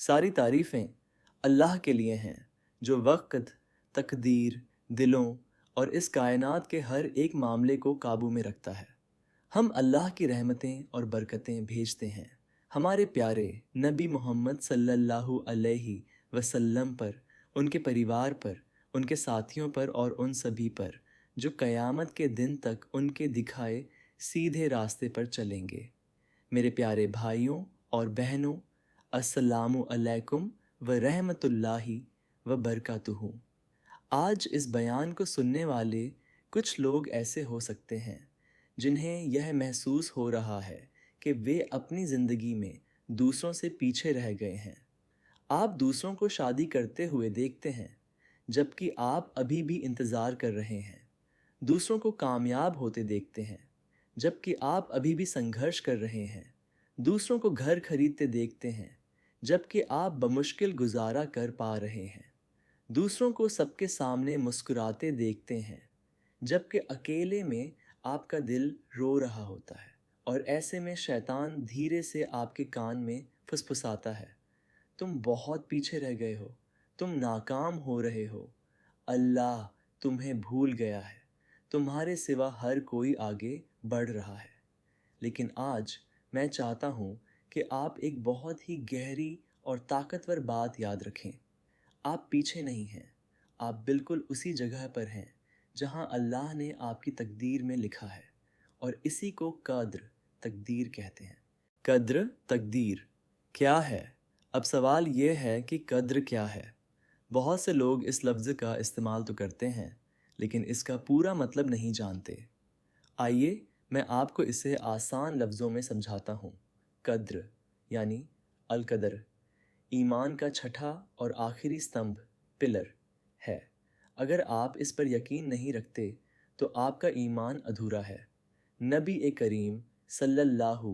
ساری تعریفیں اللہ کے لیے ہیں جو وقت، تقدیر، دلوں اور اس کائنات کے ہر ایک معاملے کو قابو میں رکھتا ہے۔ ہم اللہ کی رحمتیں اور برکتیں بھیجتے ہیں ہمارے پیارے نبی محمد صلی اللہ علیہ وسلم پر، ان کے پریوار پر، ان کے ساتھیوں پر اور ان سبھی پر جو قیامت کے دن تک ان کے دکھائے سیدھے راستے پر چلیں گے۔ میرے پیارے بھائیوں اور بہنوں، السلام علیکم ورحمۃ اللہ وبرکاتہ۔ آج اس بیان کو سننے والے کچھ لوگ ایسے ہو سکتے ہیں جنہیں یہ محسوس ہو رہا ہے کہ وہ اپنی زندگی میں دوسروں سے پیچھے رہ گئے ہیں۔ آپ دوسروں کو شادی کرتے ہوئے دیکھتے ہیں جبکہ آپ ابھی بھی انتظار کر رہے ہیں، دوسروں کو کامیاب ہوتے دیکھتے ہیں جبکہ آپ ابھی بھی سنگھرش کر رہے ہیں، دوسروں کو گھر خریدتے دیکھتے ہیں جبکہ آپ بمشکل گزارا کر پا رہے ہیں، دوسروں کو سب کے سامنے مسکراتے دیکھتے ہیں جبکہ اکیلے میں آپ کا دل رو رہا ہوتا ہے، اور ایسے میں شیطان دھیرے سے آپ کے کان میں پھسپھساتا ہے، تم بہت پیچھے رہ گئے ہو، تم ناکام ہو رہے ہو، اللہ تمہیں بھول گیا ہے، تمہارے سوا ہر کوئی آگے بڑھ رہا ہے۔ لیکن آج میں چاہتا ہوں کہ آپ ایک بہت ہی گہری اور طاقتور بات یاد رکھیں۔ آپ پیچھے نہیں ہیں، آپ بالکل اسی جگہ پر ہیں جہاں اللہ نے آپ کی تقدیر میں لکھا ہے، اور اسی کو قدر تقدیر کہتے ہیں۔ قدر تقدیر کیا ہے؟ اب سوال یہ ہے کہ قدر کیا ہے؟ بہت سے لوگ اس لفظ کا استعمال تو کرتے ہیں لیکن اس کا پورا مطلب نہیں جانتے۔ آئیے میں آپ کو اسے آسان لفظوں میں سمجھاتا ہوں۔ قدر یعنی القدر ایمان کا چھٹا اور آخری ستمبھ، پلر ہے۔ اگر آپ اس پر یقین نہیں رکھتے تو آپ کا ایمان ادھورا ہے۔ نبی کریم صلی اللہ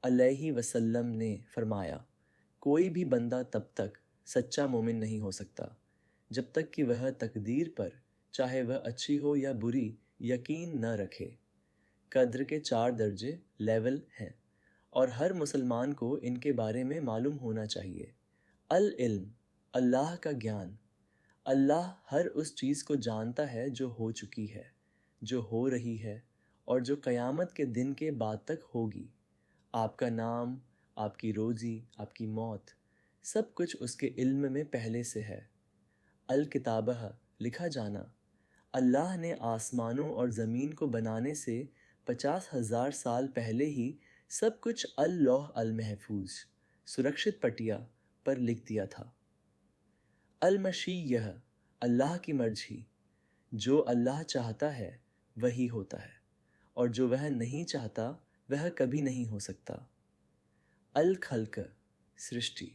علیہ وسلم نے فرمایا، کوئی بھی بندہ تب تک سچا مومن نہیں ہو سکتا جب تک کہ وہ تقدیر پر، چاہے وہ اچھی ہو یا بری، یقین نہ رکھے۔ قدر کے 4 درجے، لیول ہیں، اور ہر مسلمان کو ان کے بارے میں معلوم ہونا چاہیے۔ العلم، اللہ کا گیان۔ اللہ ہر اس چیز کو جانتا ہے جو ہو چکی ہے، جو ہو رہی ہے اور جو قیامت کے دن کے بعد تک ہوگی۔ آپ کا نام، آپ کی روزی، آپ کی موت، سب کچھ اس کے علم میں پہلے سے ہے۔ الکتابہ، لکھا جانا۔ اللہ نے آسمانوں اور زمین کو بنانے سے 50,000 سال پہلے ہی سب کچھ اللوح المحفوظ، سرکشت پٹیا پر لکھ دیا تھا۔ المشیہ، اللہ کی مرضی، جو اللہ چاہتا ہے وہی ہوتا ہے، اور جو وہ نہیں چاہتا وہ کبھی نہیں ہو سکتا۔ الخلق، سرشٹی،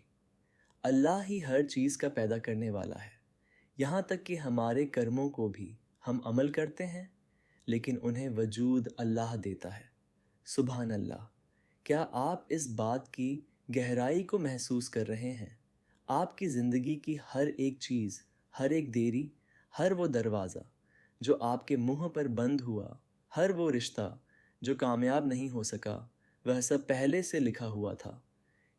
اللہ ہی ہر چیز کا پیدا کرنے والا ہے، یہاں تک کہ ہمارے کرموں کو بھی ہم عمل کرتے ہیں لیکن انہیں وجود اللہ دیتا ہے۔ سبحان اللہ! کیا آپ اس بات کی گہرائی کو محسوس کر رہے ہیں؟ آپ کی زندگی کی ہر ایک چیز، ہر ایک دیری، ہر وہ دروازہ جو آپ کے منہ پر بند ہوا، ہر وہ رشتہ جو کامیاب نہیں ہو سکا، وہ سب پہلے سے لکھا ہوا تھا۔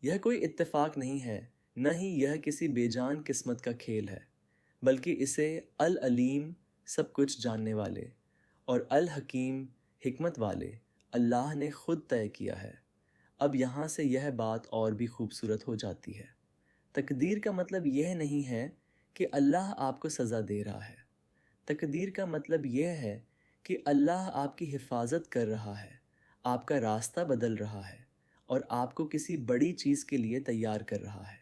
یہ کوئی اتفاق نہیں ہے، نہ ہی یہ کسی بے جان قسمت کا کھیل ہے، بلکہ اسے العلیم، سب کچھ جاننے والے، اور الحکیم، حکمت والے اللہ نے خود طے کیا ہے۔ اب یہاں سے یہ بات اور بھی خوبصورت ہو جاتی ہے۔ تقدیر کا مطلب یہ نہیں ہے کہ اللہ آپ کو سزا دے رہا ہے۔ تقدیر کا مطلب یہ ہے کہ اللہ آپ کی حفاظت کر رہا ہے، آپ کا راستہ بدل رہا ہے، اور آپ کو کسی بڑی چیز کے لیے تیار کر رہا ہے،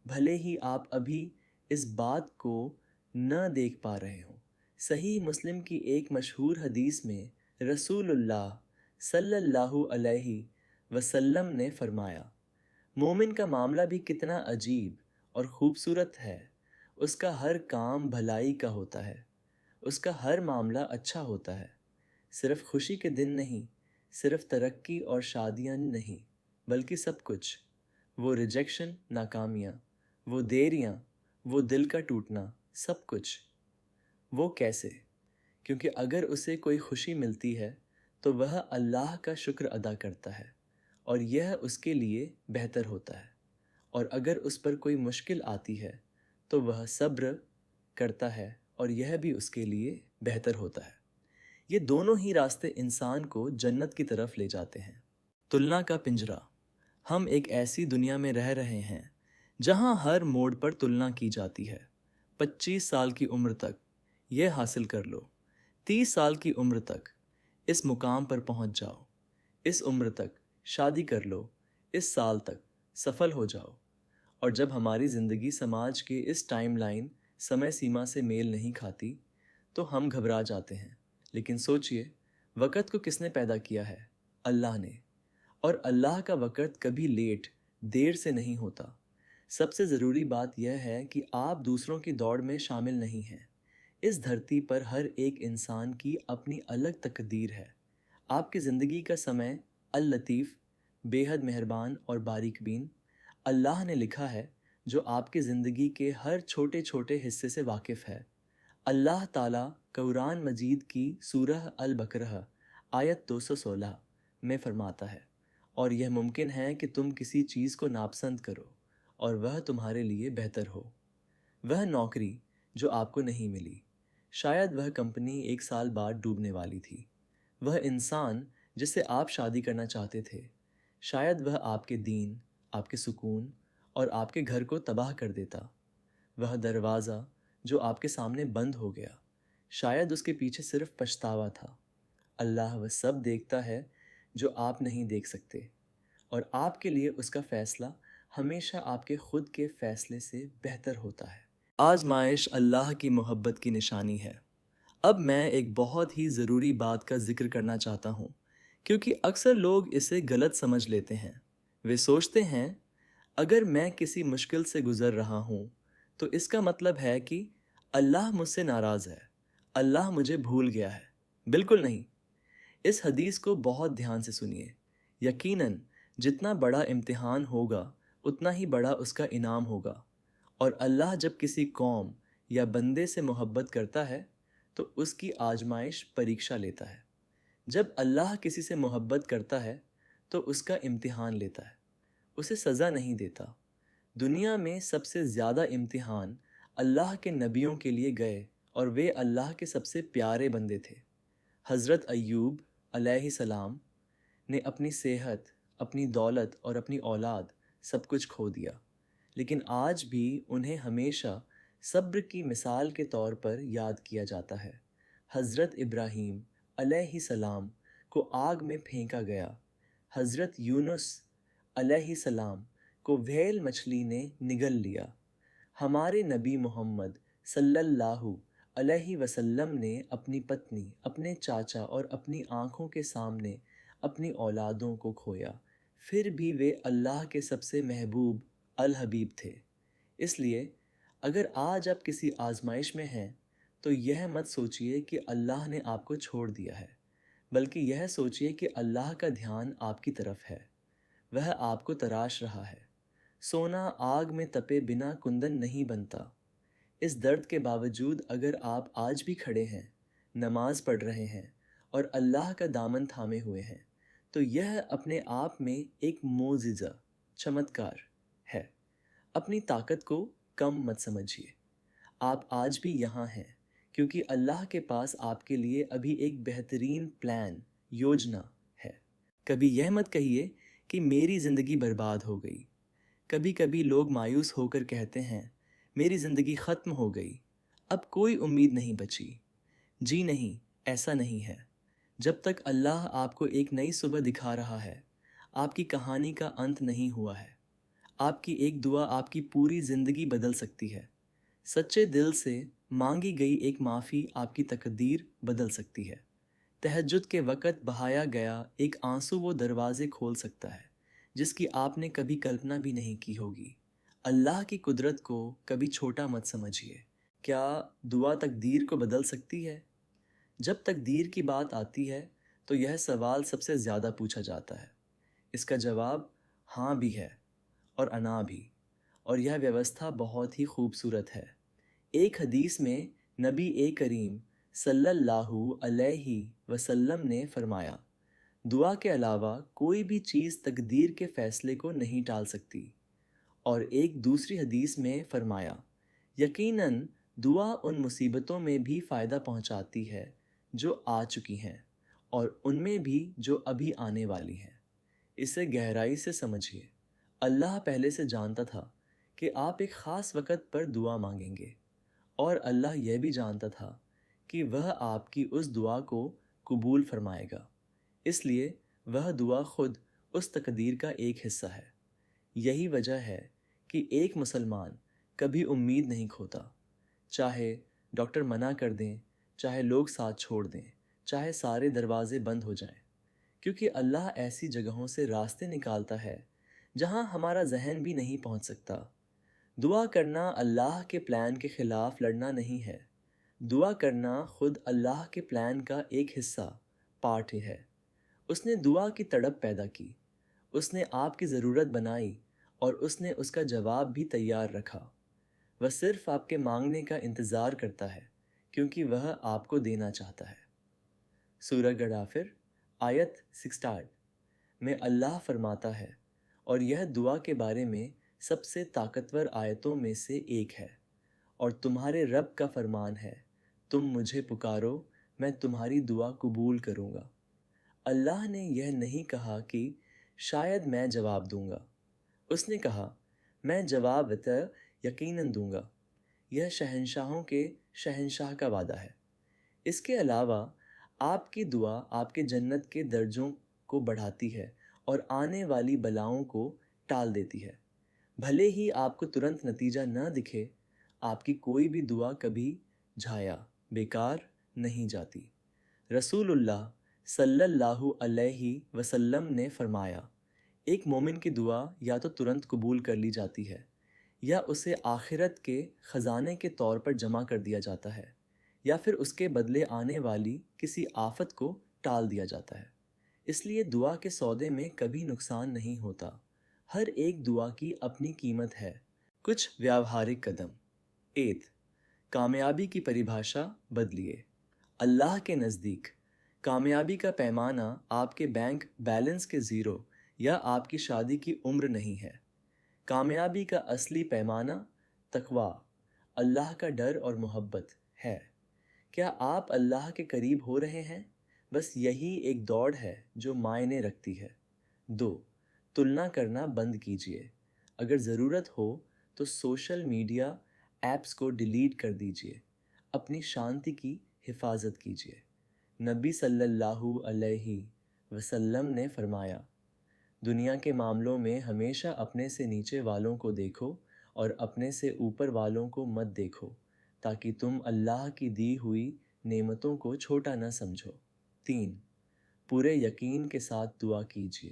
بھلے ہی آپ ابھی اس بات کو نہ دیکھ پا رہے ہوں۔ صحیح مسلم کی ایک مشہور حدیث میں رسول اللہ صلی اللہ علیہ وسلم نے فرمایا، مومن کا معاملہ بھی کتنا عجیب اور خوبصورت ہے، اس کا ہر کام بھلائی کا ہوتا ہے، اس کا ہر معاملہ اچھا ہوتا ہے، صرف خوشی کے دن نہیں، صرف ترقی اور شادیاں نہیں، بلکہ سب کچھ، وہ ریجیکشن، ناکامیاں، وہ دیریاں، وہ دل کا ٹوٹنا، سب کچھ۔ وہ کیسے؟ کیونکہ اگر اسے کوئی خوشی ملتی ہے تو وہ اللہ کا شکر ادا کرتا ہے، اور یہ اس کے لیے بہتر ہوتا ہے، اور اگر اس پر کوئی مشکل آتی ہے تو وہ صبر کرتا ہے اور یہ بھی اس کے لیے بہتر ہوتا ہے۔ یہ دونوں ہی راستے انسان کو جنت کی طرف لے جاتے ہیں۔ تلنا کا پنجرہ۔ ہم ایک ایسی دنیا میں رہ رہے ہیں جہاں ہر موڑ پر تلنا کی جاتی ہے۔ 25 سال کی عمر تک یہ حاصل کر لو، 30 سال کی عمر تک اس مقام پر پہنچ جاؤ، اس عمر تک شادی کر لو، اس سال تک سفل ہو جاؤ۔ اور جب ہماری زندگی سماج کے اس ٹائم لائن سمے سیما سے میل نہیں کھاتی تو ہم گھبرا جاتے ہیں۔ لیکن سوچئے، وقت کو کس نے پیدا کیا ہے؟ اللہ نے۔ اور اللہ کا وقت کبھی لیٹ، دیر سے نہیں ہوتا۔ سب سے ضروری بات یہ ہے کہ آپ دوسروں کی دوڑ میں شامل نہیں ہیں۔ اس دھرتی پر ہر ایک انسان کی اپنی الگ تقدیر ہے۔ آپ کی زندگی کا سمے اللطیف، بے حد مہربان اور باریک بین اللہ نے لکھا ہے، جو آپ کی زندگی کے ہر چھوٹے چھوٹے حصے سے واقف ہے۔ اللہ تعالیٰ قرآن مجید کی سورہ البقرہ آیت 216 میں فرماتا ہے، اور یہ ممکن ہے کہ تم کسی چیز کو ناپسند کرو اور وہ تمہارے لیے بہتر ہو۔ وہ نوکری جو آپ کو نہیں ملی، شاید وہ کمپنی 1 سال بعد ڈوبنے والی تھی۔ وہ انسان جس سے آپ شادی کرنا چاہتے تھے، شاید وہ آپ کے دین، آپ کے سکون اور آپ کے گھر کو تباہ کر دیتا۔ وہ دروازہ جو آپ کے سامنے بند ہو گیا، شاید اس کے پیچھے صرف پچھتاوا تھا۔ اللہ وہ سب دیکھتا ہے جو آپ نہیں دیکھ سکتے، اور آپ کے لیے اس کا فیصلہ ہمیشہ آپ کے خود کے فیصلے سے بہتر ہوتا ہے۔ آزمائش اللہ کی محبت کی نشانی ہے۔ اب میں ایک بہت ہی ضروری بات کا ذکر کرنا چاہتا ہوں، کیونکہ اکثر لوگ اسے غلط سمجھ لیتے ہیں۔ وہ سوچتے ہیں اگر میں کسی مشکل سے گزر رہا ہوں تو اس کا مطلب ہے کہ اللہ مجھ سے ناراض ہے، اللہ مجھے بھول گیا ہے۔ بالکل نہیں۔ اس حدیث کو بہت دھیان سے سنیے۔ یقیناً جتنا بڑا امتحان ہوگا اتنا ہی بڑا اس کا انعام ہوگا، اور اللہ جب کسی قوم یا بندے سے محبت کرتا ہے تو اس کی آزمائش پریکشا لیتا ہے۔ جب اللہ کسی سے محبت کرتا ہے تو اس کا امتحان لیتا ہے، اسے سزا نہیں دیتا۔ دنیا میں سب سے زیادہ امتحان اللہ کے نبیوں کے لیے گئے، اور وہ اللہ کے سب سے پیارے بندے تھے۔ حضرت ایوب علیہ السلام نے اپنی صحت، اپنی دولت اور اپنی اولاد سب کچھ کھو دیا، لیکن آج بھی انہیں ہمیشہ صبر کی مثال کے طور پر یاد کیا جاتا ہے۔ حضرت ابراہیم علیہ السلام کو آگ میں پھینکا گیا، حضرت یونس علیہ السلام کو وھیل مچھلی نے نگل لیا، ہمارے نبی محمد صلی اللہ علیہ وسلم نے اپنی پتنی، اپنے چاچا اور اپنی آنکھوں کے سامنے اپنی اولادوں کو کھویا، پھر بھی وہ اللہ کے سب سے محبوب الحبیب تھے۔ اس لیے اگر آج آپ کسی آزمائش میں ہیں تو یہ مت سوچئے کہ اللہ نے آپ کو چھوڑ دیا ہے، بلکہ یہ سوچئے کہ اللہ کا دھیان آپ کی طرف ہے، وہ آپ کو تراش رہا ہے۔ سونا آگ میں تپے بنا کندن نہیں بنتا۔ اس درد کے باوجود اگر آپ آج بھی کھڑے ہیں، نماز پڑھ رہے ہیں اور اللہ کا دامن تھامے ہوئے ہیں، تو یہ اپنے آپ میں ایک معجزہ، چمتکار ہے۔ اپنی طاقت کو کم مت سمجھیے۔ آپ آج بھی یہاں ہیں کیونکہ اللہ کے پاس آپ کے لیے ابھی ایک بہترین پلان، یوجنا ہے۔ کبھی یہ مت کہیے کہ میری زندگی برباد ہو گئی۔ کبھی کبھی لوگ مایوس ہو کر کہتے ہیں میری زندگی ختم ہو گئی، اب کوئی امید نہیں بچی۔ جی نہیں، ایسا نہیں ہے۔ جب تک اللہ آپ کو ایک نئی صبح دکھا رہا ہے، آپ کی کہانی کا انت نہیں ہوا ہے۔ آپ کی ایک دعا آپ کی پوری زندگی بدل سکتی ہے۔ سچے دل سے مانگی گئی ایک معافی آپ کی تقدیر بدل سکتی ہے۔ تہجد کے وقت بہایا گیا ایک آنسو وہ دروازے کھول سکتا ہے جس کی آپ نے کبھی کلپنا بھی نہیں کی ہوگی۔ اللہ کی قدرت کو کبھی چھوٹا مت سمجھیے۔ کیا دعا تقدیر کو بدل سکتی ہے؟ جب تقدیر کی بات آتی ہے تو یہ سوال سب سے زیادہ پوچھا جاتا ہے۔ اس کا جواب ہاں بھی ہے اور انا بھی، اور یہ ویوستھا بہت ہی خوبصورت ہے۔ ایک حدیث میں نبی کریم صلی اللہ علیہ وسلم نے فرمایا، دعا کے علاوہ کوئی بھی چیز تقدیر کے فیصلے کو نہیں ٹال سکتی، اور ایک دوسری حدیث میں فرمایا، یقیناً دعا ان مصیبتوں میں بھی فائدہ پہنچاتی ہے جو آ چکی ہیں اور ان میں بھی جو ابھی آنے والی ہیں۔ اسے گہرائی سے سمجھیے۔ اللہ پہلے سے جانتا تھا کہ آپ ایک خاص وقت پر دعا مانگیں گے، اور اللہ یہ بھی جانتا تھا کہ وہ آپ کی اس دعا کو قبول فرمائے گا، اس لیے وہ دعا خود اس تقدیر کا ایک حصہ ہے۔ یہی وجہ ہے کہ ایک مسلمان کبھی امید نہیں کھوتا، چاہے ڈاکٹر منع کر دیں، چاہے لوگ ساتھ چھوڑ دیں، چاہے سارے دروازے بند ہو جائیں، کیونکہ اللہ ایسی جگہوں سے راستے نکالتا ہے جہاں ہمارا ذہن بھی نہیں پہنچ سکتا۔ دعا کرنا اللہ کے پلان کے خلاف لڑنا نہیں ہے، دعا کرنا خود اللہ کے پلان کا ایک حصہ، پارٹ ہے۔ اس نے دعا کی تڑپ پیدا کی، اس نے آپ کی ضرورت بنائی اور اس نے اس کا جواب بھی تیار رکھا۔ وہ صرف آپ کے مانگنے کا انتظار کرتا ہے کیونکہ وہ آپ کو دینا چاہتا ہے۔ سورہ غافر آیت 66 میں اللہ فرماتا ہے، اور یہ دعا کے بارے میں سب سے طاقتور آیتوں میں سے ایک ہے، اور تمہارے رب کا فرمان ہے، تم مجھے پکارو میں تمہاری دعا قبول کروں گا۔ اللہ نے یہ نہیں کہا کہ شاید میں جواب دوں گا، اس نے کہا میں جواب یقیناً دوں گا۔ یہ شہنشاہوں کے شہنشاہ کا وعدہ ہے۔ اس کے علاوہ آپ کی دعا آپ کے جنت کے درجوں کو بڑھاتی ہے اور آنے والی بلاؤں کو ٹال دیتی ہے۔ بھلے ہی آپ کو ترنت نتیجہ نہ دکھے، آپ کی کوئی بھی دعا کبھی جھایا بیکار نہیں جاتی۔ رسول اللہ صلی اللہ علیہ وسلم نے فرمایا، ایک مومن کی دعا یا تو ترنت قبول کر لی جاتی ہے یا اسے آخرت کے خزانے کے طور پر جمع کر دیا جاتا ہے، یا پھر اس کے بدلے آنے والی کسی آفت کو ٹال دیا جاتا ہے۔ اس لیے دعا کے سودے میں کبھی نقصان نہیں ہوتا۔ ہر ایک دعا کی اپنی قیمت ہے۔ کچھ ویاوہارک قدم۔ 8 کامیابی کی پریبھاشا بدلیے۔ اللہ کے نزدیک کامیابی کا پیمانہ آپ کے بینک بیلنس کے زیرو یا آپ کی شادی کی عمر نہیں ہے۔ کامیابی کا اصلی پیمانہ تقویٰ، اللہ کا ڈر اور محبت ہے۔ کیا آپ اللہ کے قریب ہو رہے ہیں؟ بس یہی ایک دوڑ ہے جو معنی رکھتی ہے۔ 2 تلنا کرنا بند کیجیے۔ اگر ضرورت ہو تو سوشل میڈیا ایپس کو ڈیلیٹ کر دیجیے۔ اپنی شانتی کی حفاظت کیجیے۔ نبی صلی اللہ علیہ وسلم نے فرمایا، دنیا کے معاملوں میں ہمیشہ اپنے سے نیچے والوں کو دیکھو اور اپنے سے اوپر والوں کو مت دیکھو، تاکہ تم اللہ کی دی ہوئی نعمتوں کو چھوٹا نہ سمجھو۔ 3 پورے یقین کے ساتھ دعا کیجیے۔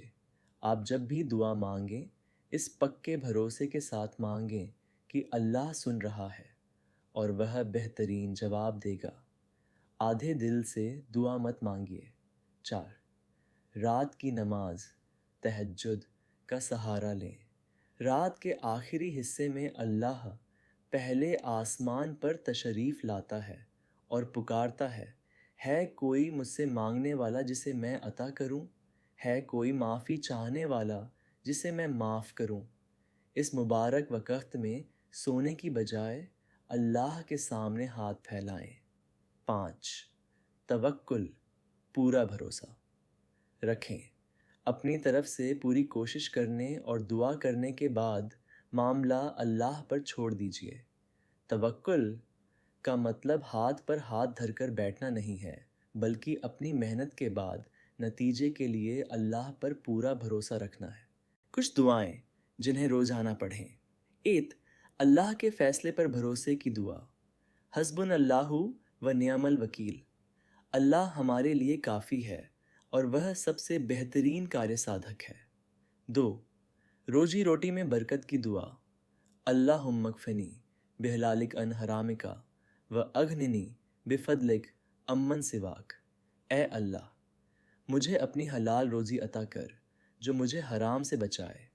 آپ جب بھی دعا مانگیں، اس پکے بھروسے کے ساتھ مانگیں کہ اللہ سن رہا ہے اور وہ بہترین جواب دے گا۔ آدھے دل سے دعا مت مانگیے۔ 4 رات کی نماز تہجد کا سہارا لیں۔ رات کے آخری حصے میں اللہ پہلے آسمان پر تشریف لاتا ہے اور پکارتا ہے کوئی مجھ سے مانگنے والا جسے میں عطا کروں؟ ہے کوئی معافی چاہنے والا جسے میں معاف کروں؟ اس مبارک وقت میں سونے کی بجائے اللہ کے سامنے ہاتھ پھیلائیں۔ 5 توکل، پورا بھروسہ رکھیں۔ اپنی طرف سے پوری کوشش کرنے اور دعا کرنے کے بعد معاملہ اللہ پر چھوڑ دیجیے۔ توکل کا مطلب ہاتھ پر ہاتھ دھر کر بیٹھنا نہیں ہے، بلکہ اپنی محنت کے بعد نتیجے کے لیے اللہ پر پورا بھروسہ رکھنا ہے۔ کچھ دعائیں جنہیں روزانہ پڑھیں۔ 8 اللہ کے فیصلے پر بھروسے کی دعا۔ حسبنا اللہ و نعم الوکیل، اللہ ہمارے لیے کافی ہے اور وہ سب سے بہترین کار سادھک ہے۔ 2 روزی روٹی میں برکت کی دعا۔ اللہم اکفنی بحلالک عن حرامک و اغننی بفضلک عمن سواک۔ اے اللہ، مجھے اپنی حلال روزی عطا کر جو مجھے حرام سے بچائے،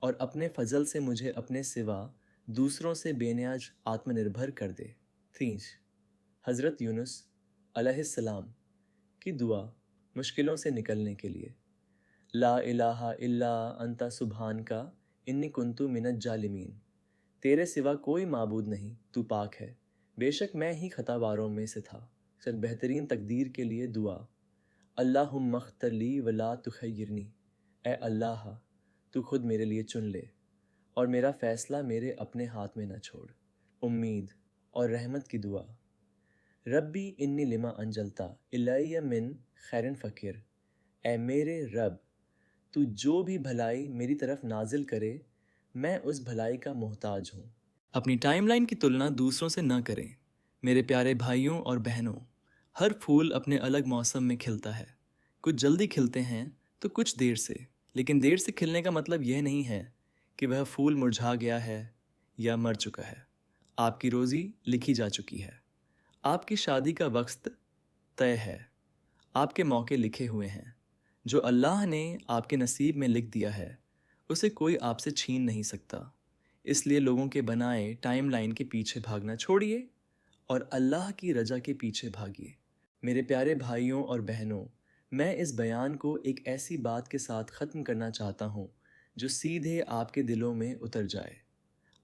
اور اپنے فضل سے مجھے اپنے سوا دوسروں سے بے نیاز آتم نربھر کر دے۔ 3 حضرت یونس علیہ السلام کی دعا مشکلوں سے نکلنے کے لیے۔ لا الہ الا انت سبحانک انی کنتو من الجالمین، تیرے سوا کوئی معبود نہیں، تو پاک ہے، بے شک میں ہی خطا باروں میں سے تھا۔ چل بہترین تقدیر کے لیے دعا۔ اللہم اختر لی ولا تخیرنی، اے اللہ تو خود میرے لیے چن لے اور میرا فیصلہ میرے اپنے ہاتھ میں نہ چھوڑ۔ امید اور رحمت کی دعا۔ ربی انی لما انجلتا الی من خیر فقیر، اے میرے رب تو جو بھی بھلائی میری طرف نازل کرے میں اس بھلائی کا محتاج ہوں۔ اپنی ٹائم لائن کی تلنا دوسروں سے نہ کریں۔ میرے پیارے بھائیوں اور بہنوں، ہر پھول اپنے الگ موسم میں کھلتا ہے، کچھ جلدی کھلتے ہیں تو کچھ دیر سے، لیکن دیر سے کھلنے کا مطلب یہ نہیں ہے کہ وہ پھول مرجھا گیا ہے یا مر چکا ہے۔ آپ کی روزی لکھی جا چکی ہے، آپ کی شادی کا وقت طے ہے، آپ کے موقع لکھے ہوئے ہیں۔ جو اللہ نے آپ کے نصیب میں لکھ دیا ہے اسے کوئی آپ سے چھین نہیں سکتا۔ اس لیے لوگوں کے بنائے ٹائم لائن کے پیچھے بھاگنا چھوڑیے اور اللہ کی رضا کے پیچھے بھاگیے۔ میرے پیارے بھائیوں اور بہنوں، میں اس بیان کو ایک ایسی بات کے ساتھ ختم کرنا چاہتا ہوں جو سیدھے آپ کے دلوں میں اتر جائے۔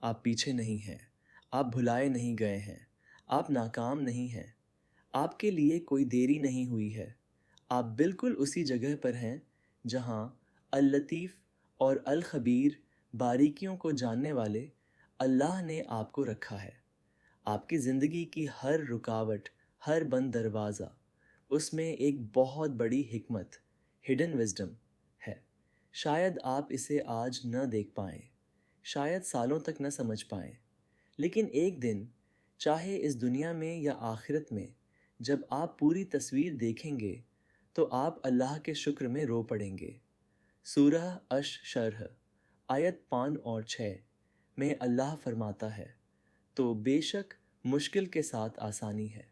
آپ پیچھے نہیں ہیں، آپ بھلائے نہیں گئے ہیں، آپ ناکام نہیں ہیں، آپ کے لیے کوئی دیری نہیں ہوئی ہے۔ آپ بالکل اسی جگہ پر ہیں جہاں اللطیف اور الخبیر باریکیوں کو جاننے والے اللہ نے آپ کو رکھا ہے۔ آپ کی زندگی کی ہر رکاوٹ، ہر بند دروازہ، اس میں ایک بہت بڑی حکمت، ہڈن وزڈم ہے۔ شاید آپ اسے آج نہ دیکھ پائیں، شاید سالوں تک نہ سمجھ پائیں، لیکن ایک دن، چاہے اس دنیا میں یا آخرت میں، جب آپ پوری تصویر دیکھیں گے تو آپ اللہ کے شکر میں رو پڑیں گے۔ سورہ شرح آیت 5 اور 6 میں اللہ فرماتا ہے، تو بے شک مشکل کے ساتھ آسانی ہے،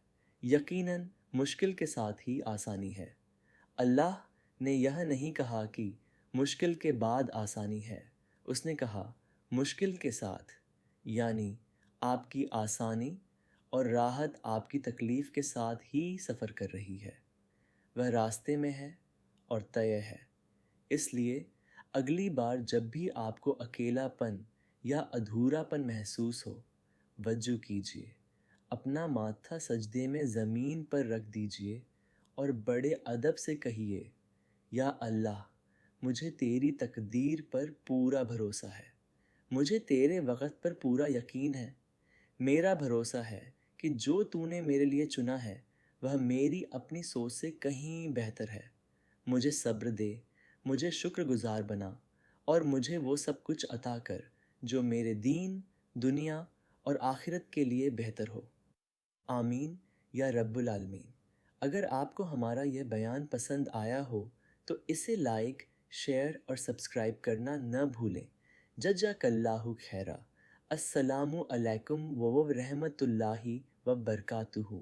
یقیناً مشکل کے ساتھ ہی آسانی ہے۔ اللہ نے یہ نہیں کہا کہ مشکل کے بعد آسانی ہے، اس نے کہا مشکل کے ساتھ، یعنی آپ کی آسانی اور راحت آپ کی تکلیف کے ساتھ ہی سفر کر رہی ہے، وہ راستے میں ہے اور طے ہے۔ اس لیے اگلی بار جب بھی آپ کو اکیلا پن یا ادھورا پن محسوس ہو، وجو کیجیے، اپنا ماتھا سجدے میں زمین پر رکھ دیجیے اور بڑے ادب سے کہیے، یا اللہ مجھے تیری تقدیر پر پورا بھروسہ ہے، مجھے تیرے وقت پر پورا یقین ہے، میرا بھروسہ ہے کہ جو تو نے میرے لیے چنا ہے وہ میری اپنی سوچ سے کہیں بہتر ہے۔ مجھے صبر دے، مجھے شکر گزار بنا اور مجھے وہ سب کچھ عطا کر جو میرے دین، دنیا اور آخرت کے لیے بہتر ہو۔ آمین یا رب العالمین۔ اگر آپ کو ہمارا یہ بیان پسند آیا ہو تو اسے لائک، شیئر اور سبسکرائب کرنا نہ بھولیں۔ جزاک اللہ خیرا۔ السلام علیکم و رحمۃ اللہ وبرکاتہ۔